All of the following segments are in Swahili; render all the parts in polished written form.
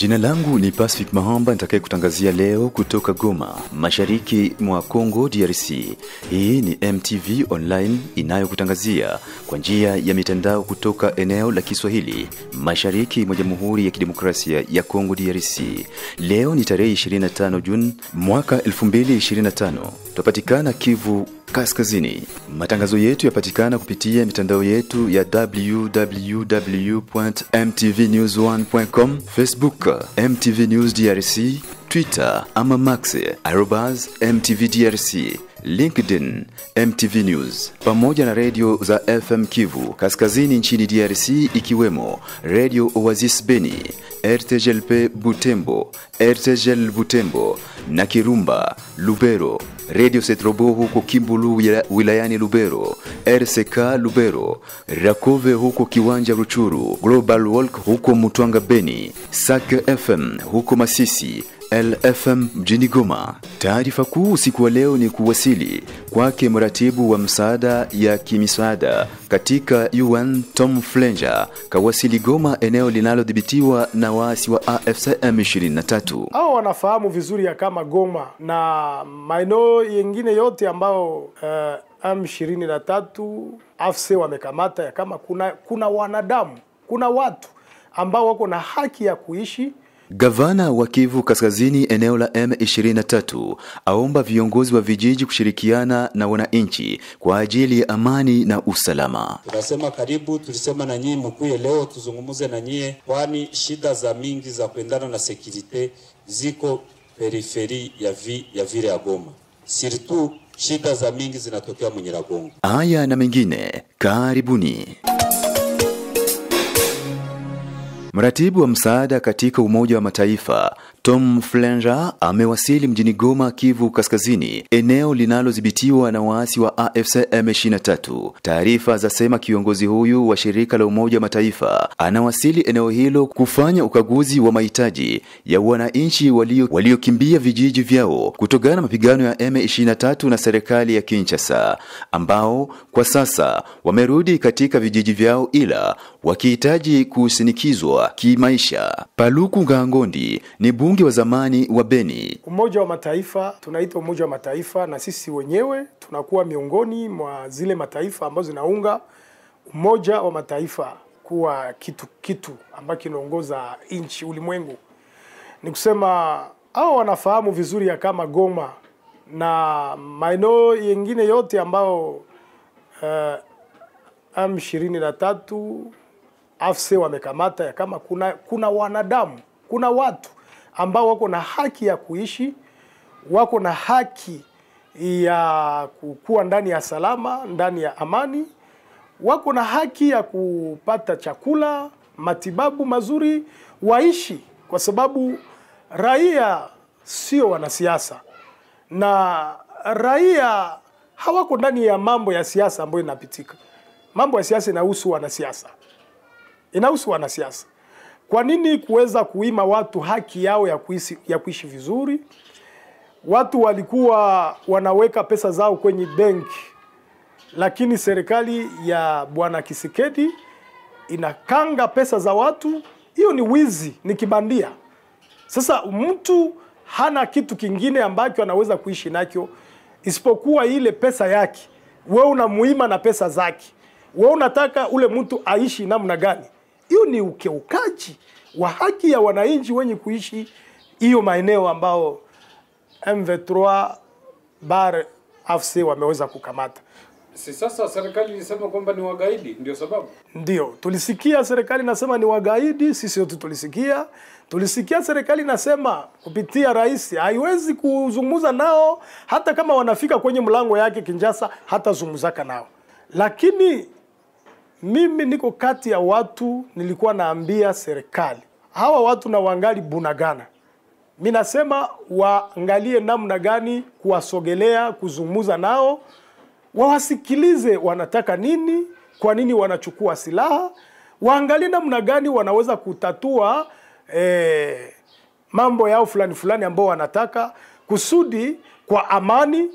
Jina langu ni Pacific Mahamba, nitakaye kutangazia leo kutoka Goma, mashariki mwa Kongo DRC. Hii ni MTV Online inayokutangazia kwa njia ya mitandao kutoka eneo la Kiswahili, mashariki mwa Jamhuri ya Kidemokrasia ya Kongo DRC. Leo ni tarehe 25 Juni mwaka 2025. Tupatikana Kivu Kaskazini. Matangazo yetu yapatikana kupitia mitandao yetu ya www.mtvnews1.com, Facebook MTV News DRC, Twitter ama Max @MTV DRC, LinkedIn MTV News, pamoja na radio za FM Kivu Kaskazini nchini DRC ikiwemo Radio Oasis Beni, RTGLP Butembo, RTGL Butembo na Kirumba Lubero, Radio Setrobo huko Kimbulu wilayani Lubero, RCK Lubero, Rakove huko Kiwanja Ruchuru, Global Walk huko Mutwanga Beni, Sak FM huko Masisi, LFM mjini Goma. Taarifa kuu siku wa leo ni kuwasili kwake mratibu wa msaada ya kimisaada katika UN Tom Fletcher kawasili Goma, eneo linalodhibitiwa na waasi wa AFC M23. Hao wanafahamu vizuri ya kama Goma na maeneo yengine yote ambao M23 AFC wamekamata ya kama kuna wanadamu, kuna watu ambao wako na haki ya kuishi. Gavana wa Kivu Kaskazini eneo la M23 aomba viongozi wa vijiji kushirikiana na wananchi kwa ajili ya amani na usalama. Tunasema karibu, tulisema na nyinyi mkuye leo tuzungumuze na nyinyi, kwani shida za mingi za kuendana na security ziko periferi ya vile ya Goma. Surtout shida za mingi zinatokea Munyiragongo. Haya na mengine, karibuni. Mratibu wa msaada katika Umoja wa Mataifa Tom Fletcher amewasili mjini Goma, Kivu Kaskazini, eneo linalodhibitiwa na waasi wa AFC M23. Taarifa zasema kiongozi huyu wa shirika la Umoja wa Mataifa anawasili eneo hilo kufanya ukaguzi wa mahitaji ya wananchi waliokimbia vijiji vyao kutokana na mapigano ya M23 na serikali ya Kinshasa, ambao kwa sasa wamerudi katika vijiji vyao ila wakihitaji kusinikizwa kimaisha. Paluku Ngangondi ni bunge wa zamani wa Beni. Umoja wa Mataifa, tunaita Umoja wa Mataifa, na sisi wenyewe tunakuwa miongoni mwa zile mataifa ambazo zinaunga Umoja wa Mataifa kuwa kitu ambacho kinaongoza nchi ulimwengu. Ni kusema hao wanafahamu vizuri ya kama Goma na maeneo yengine yote ambao M23 AFC wamekamata ya kama kuna wanadamu, kuna watu ambao wako na haki ya kuishi, wako na haki ya kukua ndani ya salama, ndani ya amani, wako na haki ya kupata chakula, matibabu mazuri, waishi, kwa sababu raia sio wanasiasa na raia hawako ndani ya mambo ya siasa ambayo inapitika. Mambo ya siasa inahusu wanasiasa. Inahusu wanasiasa. Kwa nini kuweza kuima watu haki yao ya kuishi vizuri? Watu walikuwa wanaweka pesa zao kwenye benki, lakini serikali ya Bwana Kisekedi inakanga pesa za watu. Hiyo ni wizi, ni kibandia. Sasa mtu hana kitu kingine ambacho anaweza kuishi nacho isipokuwa ile pesa yake. Wewe unamuima na pesa zake. Wewe unataka ule mtu aishi namna gani? Hiyo ni ukeukaji wa haki ya wananchi wenye kuishi hiyo maeneo ambao M23 bar AFC wameweza kukamata. Si sasa serikali ilisema kwamba ni wagaidi, ndio sababu? Ndio, tulisikia serikali nasema ni wagaidi, sisi wote tulisikia. Tulisikia serikali nasema kupitia rais haiwezi kuzungumza nao, hata kama wanafika kwenye mlango yake Kinshasa hata zungumzaka nao. Lakini mimi niko kati ya watu nilikuwa naambia serikali, hawa watu na wangali Bunagana. Mimi nasema waangalie namna gani kuwasogelea, kuzungumza nao, wawasikilize wanataka nini, kwa nini wanachukua silaha, waangalie namna gani wanaweza kutatua mambo yao fulani ambao wanataka, kusudi kwa amani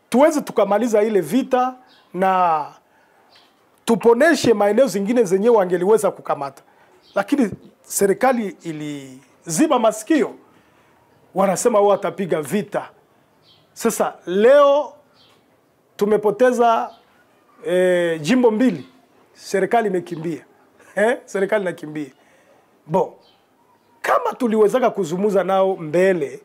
tuweze tukamaliza ile vita na tuponeshe maeneo zingine zenyewe wangeliweza kukamata. Lakini serikali ziba masikio, wanasema wao watapiga vita. Sasa leo tumepoteza jimbo mbili, serikali imekimbia. Serikali inakimbia. Kama tuliwezaka kuzungumza nao mbele,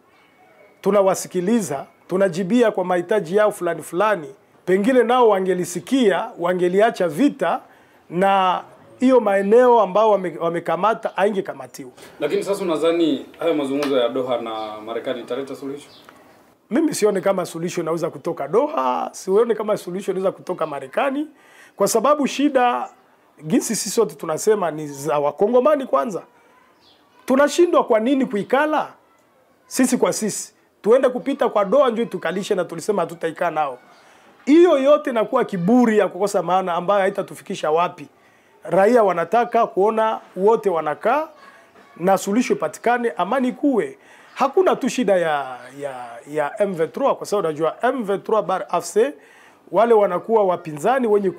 tunawasikiliza, tunajibia kwa mahitaji yao fulani fulani, pengine nao wangelisikia, wangeliacha vita na hiyo maeneo ambao wamekamata aingekamatiwa. Lakini sasa unadhani haya mazungumzo ya Doha na Marekani italeta suluhisho? Mimi sione kama suluhisho inaweza kutoka Doha, sione kama suluhisho inaweza kutoka Marekani, kwa sababu shida jinsi sisi sote tunasema ni za Wakongomani kwanza. Tunashindwa kwa nini kuikala sisi kwa sisi? Tuende kupita kwa Doha njoo tukalishe na tulisema hatutaikaa nao. Hiyo yote inakuwa kiburi ya kukosa maana ambayo haitatufikisha wapi. Raia wanataka kuona wote wanakaa na suluhisho patikane, amani kuwe. Hakuna tu shida ya M23 kwa sababu unajua M23 bar AFC wale wanakuwa wapinzani wenye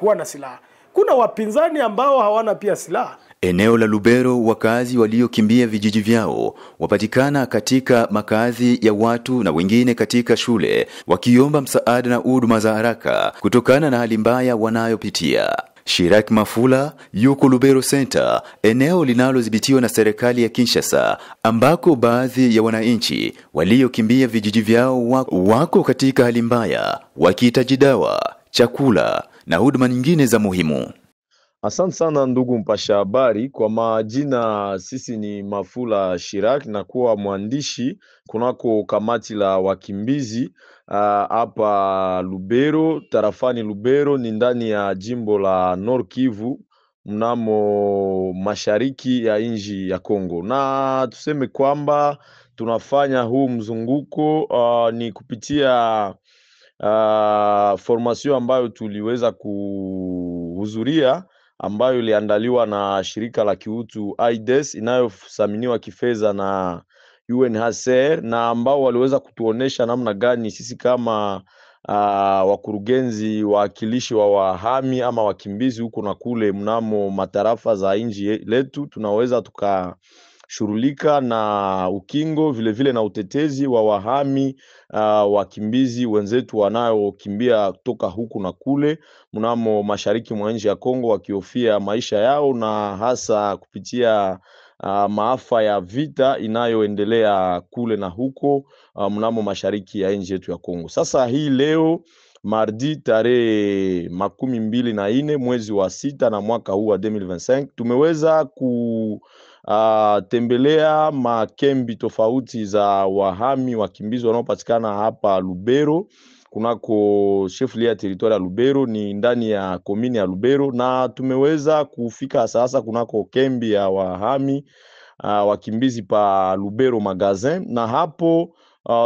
kuwa na silaha. Kuna wapinzani ambao hawana pia silaha. Eneo la Lubero, wakazi waliokimbia vijiji vyao wapatikana katika makazi ya watu na wengine katika shule, wakiomba msaada na huduma za haraka kutokana na hali mbaya wanayopitia. Shirak Mafula yuko Lubero Center, eneo linalodhibitiwa na serikali ya Kinshasa, ambako baadhi ya wananchi waliokimbia vijiji vyao wako katika hali mbaya, wakihitaji dawa, chakula na huduma nyingine za muhimu. Asante sana ndugu mpasha habari. Kwa majina sisi ni Mafula Shirak na kuwa mwandishi kunako kamati la wakimbizi hapa Lubero, tarafani Lubero, ni ndani ya jimbo la Nord Kivu mnamo mashariki ya nchi ya Kongo. Na tuseme kwamba tunafanya huu mzunguko ni kupitia formation ambayo tuliweza kuhudhuria, ambayo iliandaliwa na shirika la kiutu AIDS inayosaminiwa kifedha na UNHCR, na ambao waliweza kutuonesha namna gani sisi kama wakurugenzi waakilishi wa wahami ama wakimbizi huko na kule mnamo matarafa za nchi letu tunaweza tukashughulika na ukingo vile na utetezi wa wahami wakimbizi wenzetu wanaokimbia kutoka huku na kule mnamo mashariki mwa nchi ya Kongo, wakihofia maisha yao na hasa kupitia maafa ya vita inayoendelea kule na huko mnamo mashariki ya nchi yetu ya Kongo. Sasa hii leo mardi tarehe 24 mwezi wa 6 na mwaka huu wa 2025 tumeweza kutembelea makembi tofauti za wahami wakimbizi wanaopatikana hapa Lubero kunako cheflia ya teritoria ya Lubero, ni ndani ya komini ya Lubero, na tumeweza kufika sasa kunako kembi ya wahami wakimbizi pa Lubero Magazin, na hapo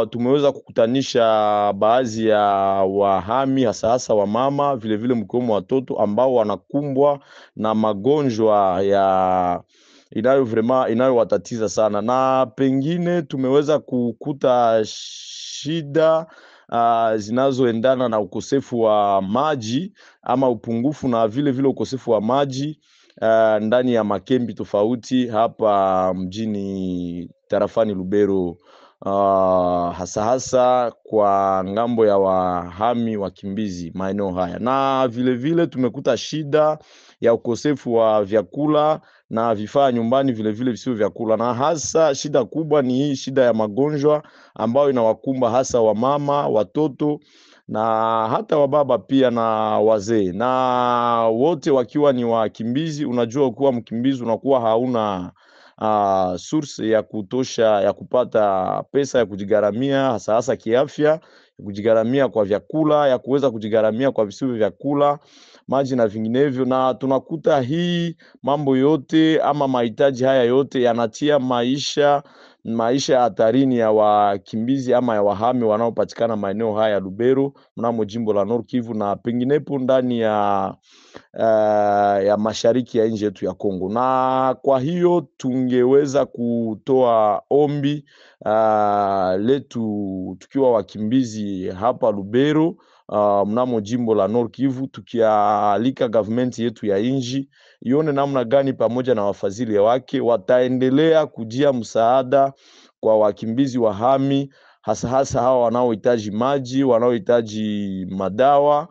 tumeweza kukutanisha baadhi ya wahami hasa wa mama vile mkiwemo watoto ambao wanakumbwa na magonjwa inayowatatiza sana, na pengine tumeweza kukuta shida zinazoendana na ukosefu wa maji ama upungufu na vile ukosefu wa maji ndani ya makembi tofauti hapa mjini tarafani Lubero, hasa kwa ngambo ya wahami wakimbizi maeneo haya. Na vile tumekuta shida ya ukosefu wa vyakula na vifaa nyumbani vile visivyo vyakula, na hasa shida kubwa ni hii shida ya magonjwa ambayo inawakumba hasa wamama, watoto na hata wababa pia na wazee, na wote wakiwa ni wakimbizi. Unajua kuwa mkimbizi unakuwa hauna source ya kutosha ya kupata pesa ya kujigaramia hasa kiafya, ya kujigaramia kwa vyakula, ya kuweza kujigaramia kwa visivyo vyakula, maji na vinginevyo. Na tunakuta hii mambo yote ama mahitaji haya yote yanatia maisha hatarini ya wakimbizi ama ya wahami wanaopatikana maeneo haya ya Lubero mnamo jimbo la Nord Kivu na penginepo ndani ya mashariki ya nchi yetu ya Kongo. Na kwa hiyo tungeweza kutoa ombi letu tukiwa wakimbizi hapa Lubero mnamo jimbo la Nord Kivu, tukialika government yetu ya inji ione namna gani pamoja na wafadhili wake wataendelea kujia msaada kwa wakimbizi wahami, hasa hawa wanaohitaji maji, wanaohitaji madawa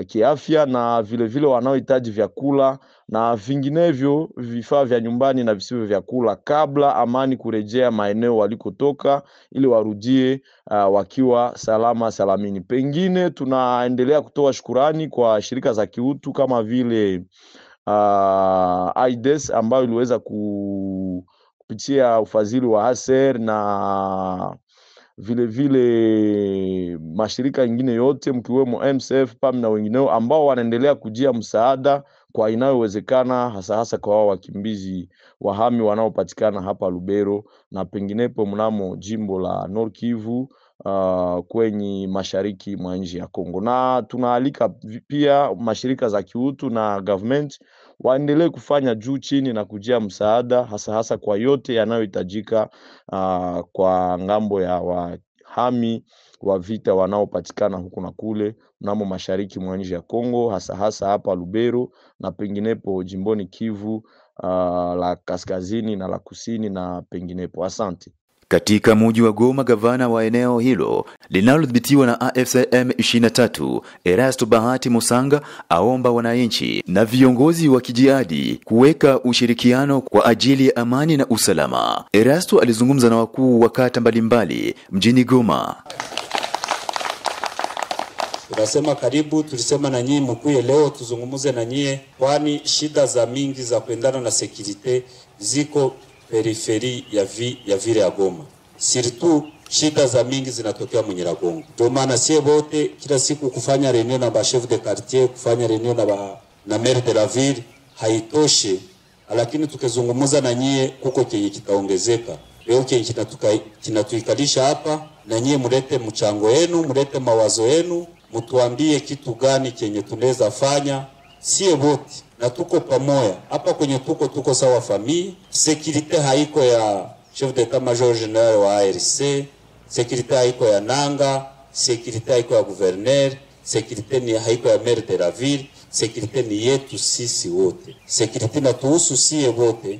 kiafya, na vile wanaohitaji vyakula na vinginevyo vifaa vya nyumbani na visivyo vyakula, kabla amani kurejea maeneo walikotoka, ili warudie wakiwa salama salamini. Pengine tunaendelea kutoa shukurani kwa shirika za kiutu kama vile AIDS ambayo iliweza kupitia ufadhili wa HCR na vile mashirika mengine yote mkiwemo MSF, PAM na wengineo ambao wanaendelea kujia msaada kwa inayowezekana, hasa kwa wao wakimbizi wahami wanaopatikana hapa Lubero na penginepo mnamo jimbo la Nord Kivu kwenye mashariki mwa nchi ya Kongo. Na tunaalika pia mashirika za kiutu na government waendelee kufanya juu chini na kujia msaada hasa kwa yote yanayohitajika kwa ngambo ya wahami wa vita wanaopatikana huku na kule mnamo mashariki mwa nchi ya Kongo, hasa hapa Lubero na penginepo jimboni Kivu la kaskazini na la kusini na penginepo. Asante. Katika mji wa Goma, gavana wa eneo hilo linalodhibitiwa na AFCM 23 Erasto Bahati Musanga aomba wananchi na viongozi wa kijihadi kuweka ushirikiano kwa ajili ya amani na usalama. Erasto alizungumza na wakuu wa kata mbalimbali mjini Goma. Tunasema karibu, tulisema na nyinyi mkuye leo tuzungumuze na nyinyi, kwani shida za mingi za kuendana na security ziko periferi ya vile ya Goma. Surtout shida za mingi zinatokea Munyiragongo. Ndio maana sie wote kila siku kufanya reunion na ba chef de quartier, kufanya reunion na maire de la ville haitoshe, lakini tukizungumza na nyie kuko kenye kitaongezeka. Leo kenye kinatuikalisha hapa, na nyie mulete mchango wenu, mulete mawazo yenu, mtuambie kitu gani kenye tunaweza fanya sie wote, na tuko pamoja hapa kwenye tuko sawa familia. Security haiko ya chef d'etat major general wa ARC, security haiko ya Nanga, security haiko ya gouverneur, security ni haiko ya maire de la ville, security ni yetu sisi wote. Security na tuhusu sie wote,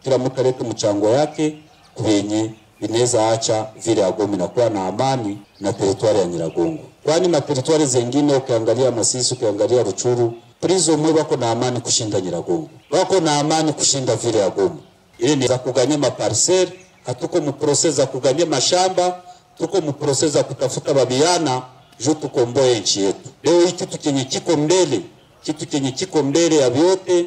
kila mtu alete mchango yake kwenye inaweza acha vile ya Goma na kuwa na amani na territoire ya Nyiragongo. Kwani na territoire zingine ukiangalia Masisi, ukiangalia Ruchuru, prizo mwe wako na amani kushinda Nyiragongo, wako na amani kushinda vile ya Goma. Ile ni za kuganya maparcel, hatuko mu process za kuganya mashamba, tuko mu process za kutafuta babiana juu tukomboe nchi yetu. Leo hiki kitu kenye kiko mbele ya vyote,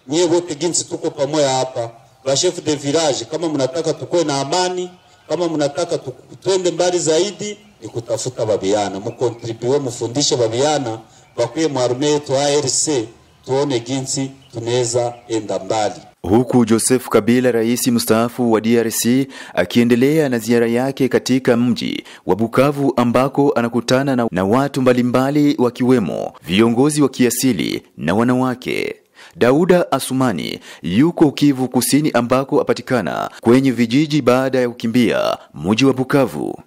nyie wote ginsi tuko pamoja hapa. Ba chef de village, kama mnataka tukue na amani, kama mnataka tuende mbali zaidi, ni kutafuta babiana, mkontribue, mfundishe babiana bakuye mwarume yetu ARC, tuone ginsi tunaweza enda mbali. Huku Joseph Kabila, rais mstaafu wa DRC, akiendelea na ziara yake katika mji wa Bukavu ambako anakutana na watu mbalimbali wakiwemo viongozi wa kiasili na wanawake. Dauda Asumani yuko Kivu Kusini ambako apatikana kwenye vijiji baada ya kukimbia mji wa Bukavu.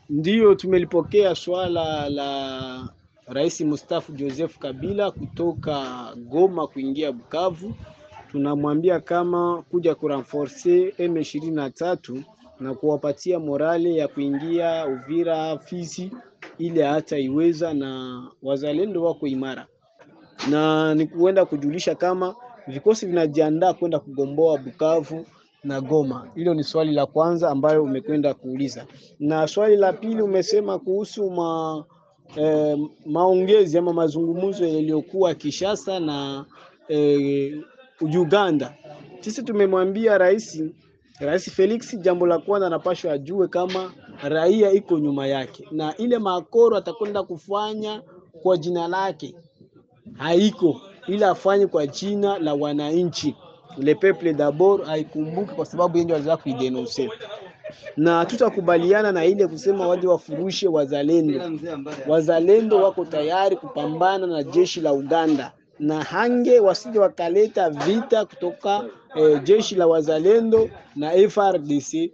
Ndiyo tumelipokea swala la rais mstaafu Joseph Kabila kutoka Goma kuingia Bukavu. Tunamwambia kama kuja kurenforce M23 na kuwapatia morale ya kuingia Uvira, Fizi ile hata iweza, na wazalendo wako imara. Na ni kuenda kujulisha kama vikosi vinajiandaa kwenda kugomboa Bukavu na Goma. Hilo ni swali la kwanza ambayo umekwenda kuuliza. Na swali la pili umesema kuhusu maongezi ama mazungumzo yaliyokuwa Kinshasa na Uganda. Sisi tumemwambia Rais Felix, jambo la kwanza anapaswa ajue kama raia iko nyuma yake, na ile makoro atakwenda kufanya kwa jina lake haiko, ila afanye kwa jina la wananchi, le peuple d'abord, haikumbuki kwa sababu yeye waliweza kuidenoncer. Na tutakubaliana na ile kusema waje wafurushe wazalendo. Wazalendo wako tayari kupambana na jeshi la Uganda, na hange wasije wakaleta vita kutoka jeshi la wazalendo na FRDC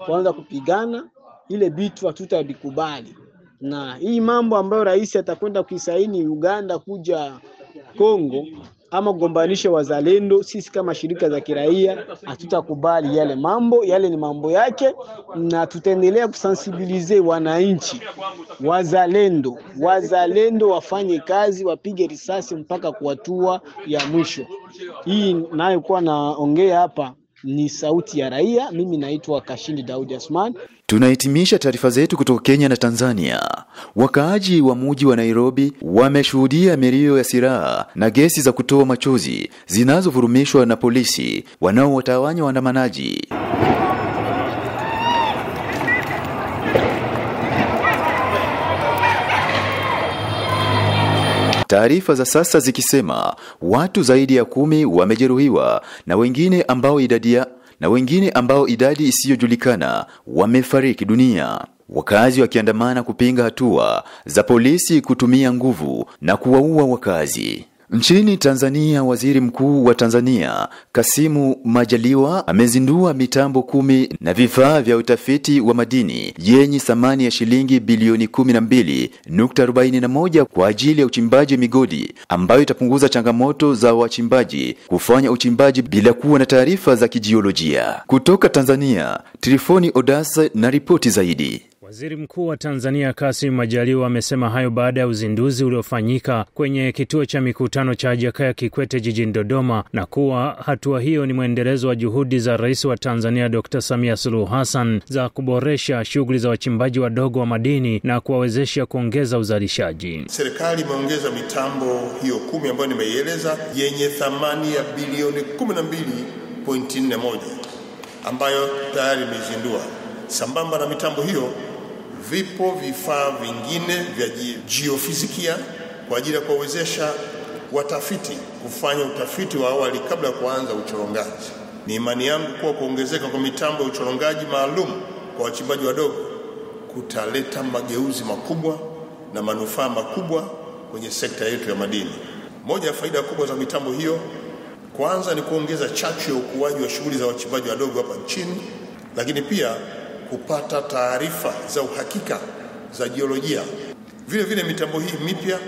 kwanza kupigana, ile bitu hatutabikubali. na hii mambo ambayo rais atakwenda kuisaini Uganda kuja Kongo ama kugombanisha wazalendo, sisi kama shirika za kiraia hatutakubali yale mambo. Yale ni mambo yake, na tutaendelea kusensibilize wananchi wazalendo wafanye kazi, wapige risasi mpaka kuatua ya mwisho. Hii nayo kwa naongea hapa ni sauti ya raia. Mimi naitwa Kashindi Daudi Asman. Tunahitimisha taarifa zetu kutoka Kenya na Tanzania. Wakaaji wa mji wa Nairobi wameshuhudia milio ya silaha na gesi za kutoa machozi zinazovurumishwa na polisi wanaowatawanya waandamanaji. Taarifa za sasa zikisema watu zaidi ya 10 wamejeruhiwa na wengine ambao idadi isiyojulikana wamefariki dunia. Wakazi wakiandamana kupinga hatua za polisi kutumia nguvu na kuwaua wakazi. Nchini Tanzania, Waziri Mkuu wa Tanzania Kassim Majaliwa amezindua mitambo 10 na vifaa vya utafiti wa madini yenye thamani ya shilingi bilioni 12.41 kwa ajili ya uchimbaji migodi, ambayo itapunguza changamoto za wachimbaji kufanya uchimbaji bila kuwa na taarifa za kijiolojia. Kutoka Tanzania, Trifoni Odasa na ripoti zaidi. Waziri Mkuu wa Tanzania Kassim Majaliwa amesema hayo baada ya uzinduzi uliofanyika kwenye kituo cha mikutano cha Jakaya Kikwete jijini Dodoma, na kuwa hatua hiyo ni mwendelezo wa juhudi za Rais wa Tanzania Dr. Samia Suluhu Hassan za kuboresha shughuli za wachimbaji wadogo wa madini na kuwawezesha kuongeza uzalishaji. Serikali imeongeza mitambo hiyo 10 ambayo nimeieleza yenye thamani ya bilioni 12.41 ambayo tayari imezindua. Sambamba na mitambo hiyo, vipo vifaa vingine vya geofizikia kwa ajili ya kuwezesha watafiti kufanya utafiti wa awali kabla ya kuanza uchorongaji. Ni imani yangu kuwa kuongezeka kwa mitambo ya uchorongaji maalum kwa wachimbaji wadogo kutaleta mageuzi makubwa na manufaa makubwa kwenye sekta yetu ya madini. Moja ya faida kubwa za mitambo hiyo, kwanza ni kuongeza chachu ya ukuaji wa shughuli za wachimbaji wadogo hapa nchini, lakini pia kupata taarifa za uhakika za jiolojia. Vile mitambo hii mipya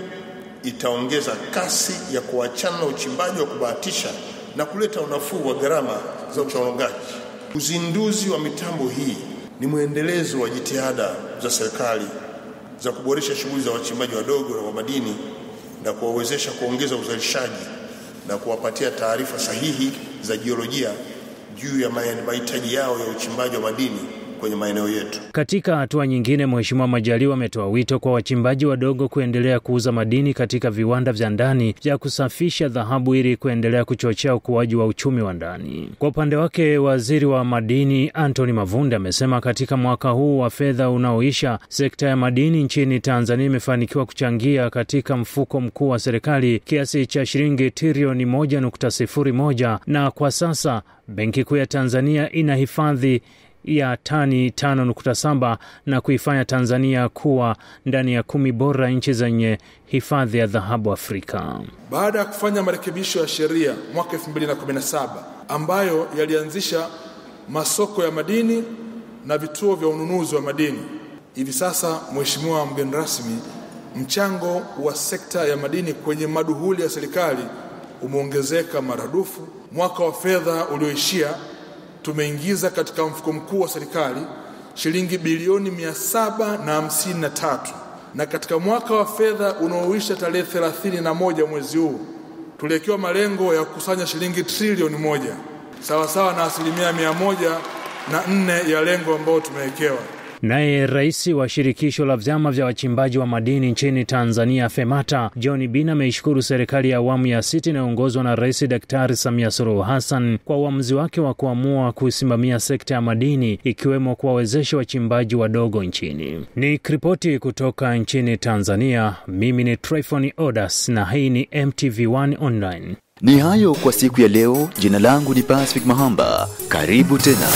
itaongeza kasi ya kuachana na uchimbaji wa kubahatisha na kuleta unafuu wa gharama za uchorongaji. Uzinduzi wa mitambo hii ni mwendelezo wa jitihada za serikali za kuboresha shughuli za wachimbaji wadogo na wa madini na kuwawezesha kuongeza uzalishaji na kuwapatia taarifa sahihi za jiolojia juu ya mahitaji yao ya uchimbaji wa madini kwenye maeneo yetu. Katika hatua nyingine, Mheshimiwa Majaliwa ametoa wito kwa wachimbaji wadogo kuendelea kuuza madini katika viwanda vya ndani vya kusafisha dhahabu ili kuendelea kuchochea ukuaji wa uchumi wa ndani. Kwa upande wake, Waziri wa Madini Anthony Mavunde amesema katika mwaka huu wa fedha unaoisha, sekta ya madini nchini Tanzania imefanikiwa kuchangia katika mfuko mkuu wa serikali kiasi cha shilingi trilioni 1.01, na kwa sasa Benki Kuu ya Tanzania ina hifadhi ya tani 5.7 na kuifanya Tanzania kuwa ndani ya 10 bora nchi zenye hifadhi ya dhahabu Afrika. Baada ya kufanya marekebisho ya sheria mwaka 2017 ambayo yalianzisha masoko ya madini na vituo vya ununuzi wa madini, hivi sasa, Mheshimiwa mgeni rasmi, mchango wa sekta ya madini kwenye maduhuli ya serikali umeongezeka maradufu. Mwaka wa fedha ulioishia tumeingiza katika mfuko mkuu wa serikali shilingi bilioni 753, na katika mwaka wa fedha unaoisha tarehe 31 mwezi huu tuliwekewa malengo ya kukusanya shilingi trilioni 1, sawa na 104% ya lengo ambalo tumewekewa. Naye Rais wa Shirikisho la Vyama vya Wachimbaji wa Madini nchini Tanzania FEMATA, John Bina, ameishukuru serikali ya awamu ya 6 inayoongozwa na Rais Daktari Samia Suluhu Hassan kwa uamuzi wake wa kuamua kusimamia sekta ya madini, ikiwemo kuwawezesha wachimbaji wadogo nchini. Ni ripoti kutoka nchini Tanzania. Mimi ni Trifoni Odas na hii ni MTV1 Online. Ni hayo kwa siku ya leo. Jina langu ni Pacific Mahamba. Karibu tena.